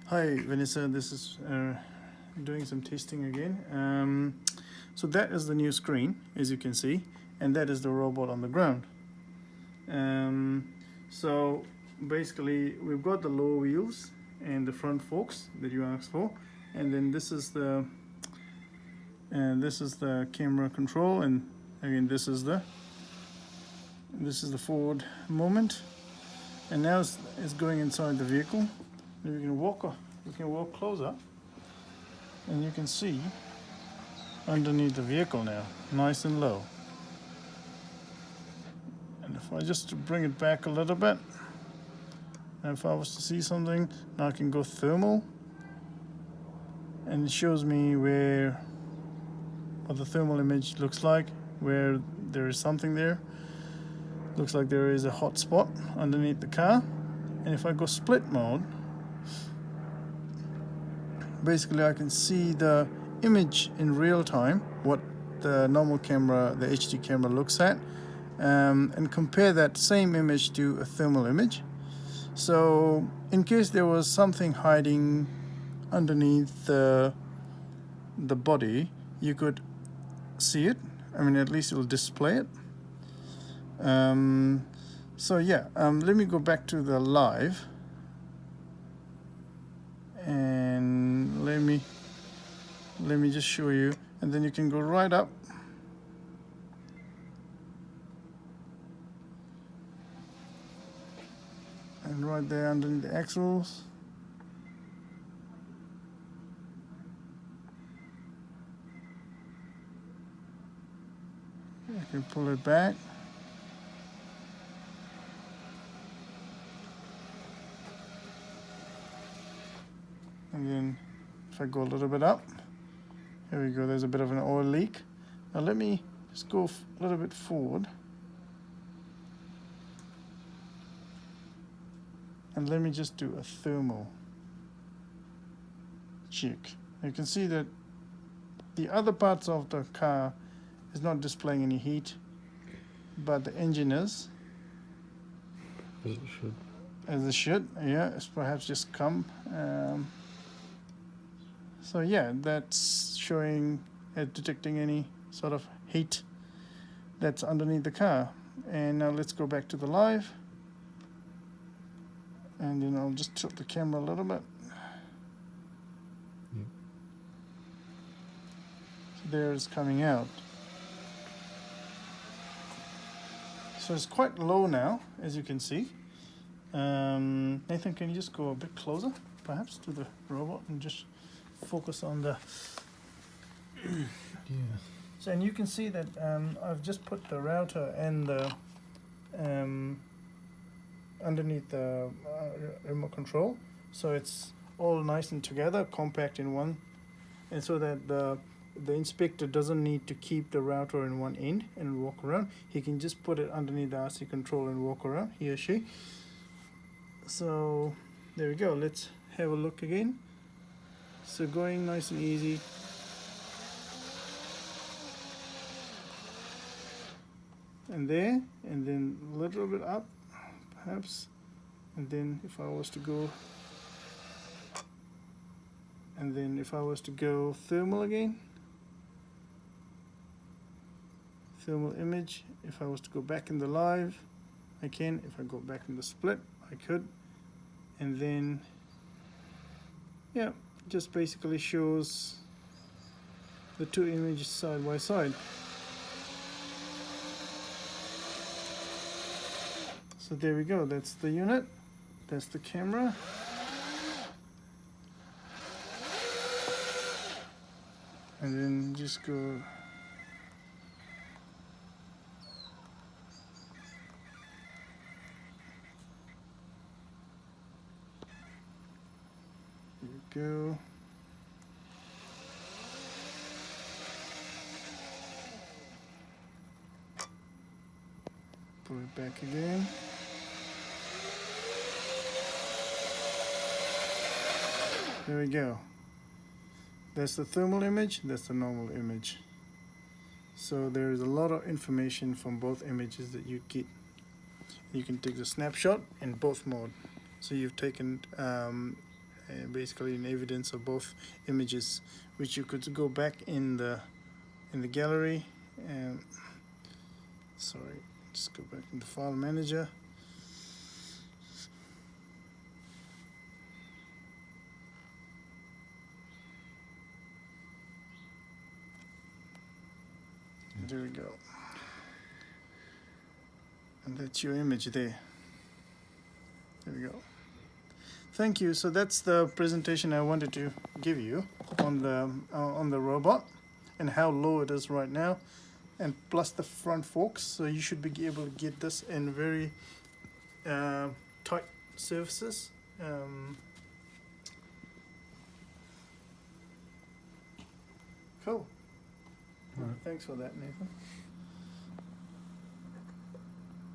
Hi Vanessa, this is doing some testing again. So that is the new screen, as you can see, and that is the robot on the ground. Um, so basically, we've got the lower wheels and the front forks that you asked for, and then this is the camera control, and again this is the forward movement, and now it's going inside the vehicle. You can walk closer, and you can see underneath the vehicle now, nice and low. And if I just bring it back a little bit, and if I was to see something, now I can go thermal, and it shows me what the thermal image looks like, where there is something there. Looks like there is a hot spot underneath the car. And if I go split mode, basically I can see the image in real time, what the normal camera, the HD camera looks at, and compare that same image to a thermal image. So in case there was something hiding underneath the body, you could see it. I mean, at least it'll display it. So yeah, let me go back to the live, and let me just show you, and then you can go right up, and right there underneath the axles. You can pull it back. And then if I go a little bit up, here we go, there's a bit of an oil leak. Now let me just go a little bit forward. And let me just do a thermal check. You can see that the other parts of the car is not displaying any heat, but the engine is. As it should. As it should, yeah, it's perhaps just come. So yeah, that's showing, detecting any sort of heat that's underneath the car. And now let's go back to the live. And then I'll just tilt the camera a little bit. Yep. So there it's coming out. So it's quite low now, as you can see. Nathan, can you just go a bit closer, perhaps, to the robot and just focus on the... Yeah. So, and you can see that I've just put the router and the underneath the remote control, so it's all nice and together, compact in one, and so that the inspector doesn't need to keep the router in one end and walk around. He can just put it underneath the RC control and walk around, he or she. So there we go, let's have a look again. So going nice and easy. And there, and then a little bit up, perhaps, and then if I was to go, and then if I was to go thermal again, thermal image, if I was to go back in the live, I can. If I go back in the split, I could. And then, yeah, just basically shows the two images side by side. So there we go, that's the unit, that's the camera. And then just go. There we go. Pull it back again. There we go. That's the thermal image, that's the normal image. So there is a lot of information from both images that you get. You can take the snapshot in both mode. So you've taken basically an evidence of both images, which you could go back in the gallery and sorry, just go back in the file manager. There we go. And that's your image there. There we go. Thank you. So that's the presentation I wanted to give you on the robot and how low it is right now, and plus the front forks. So you should be able to get this in very tight surfaces. Cool. Right. Thanks for that, Nathan.